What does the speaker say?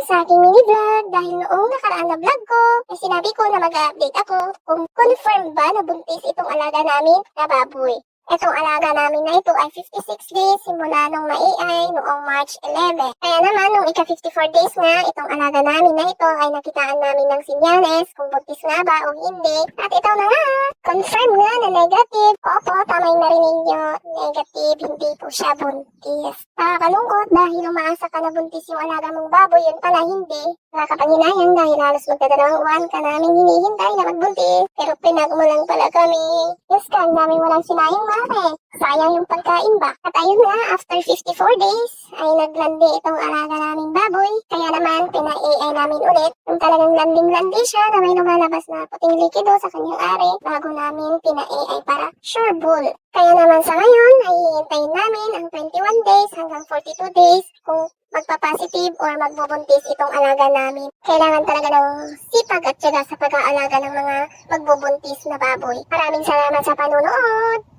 sa aking mini vlog dahil noong nakaraan na vlog ko ay sinabi ko na mag-update ako kung confirm ba na buntis itong alaga namin na baboy. Itong alaga namin na ito ay 56 days simula nung maiay noong March 11. Kaya naman nung ika-54 days nga itong alaga namin na ito ay nakitaan namin ng sinyales kung buntis nga ba o hindi. At ito na nga, confirm nga na negative. Opo, tama yung narinig nyo, negative, hindi po siya buntis. Nakakalungkot dahil umaasa ka na buntis yung alaga mong baboy, yun pala hindi. Nakakapanghinayang dahil halos magdadalawang buwan ka namin hinihintay na magbuntis. Pero pinagmulang pala kami. Yes, kang namin walang sinayang mare. Sayang yung pagkain ba? At ayun nga, after 54 days, ay naglandi itong alaga naming baboy. Kaya naman, pina-AI namin ulit. Yung talagang landing-landi siya na may lumalabas na puting likido sa kanyang ari bago namin pina-AI para sure bull. Kaya naman sa ngayon, ay hihintayin namin ang 21 days hanggang 42 days kung magpa-positive or magbubuntis itong alaga namin. Kailangan talaga ng sipag at tiyaga sa pag-aalaga ng mga magbubuntis na baboy. Maraming salamat sa panunood!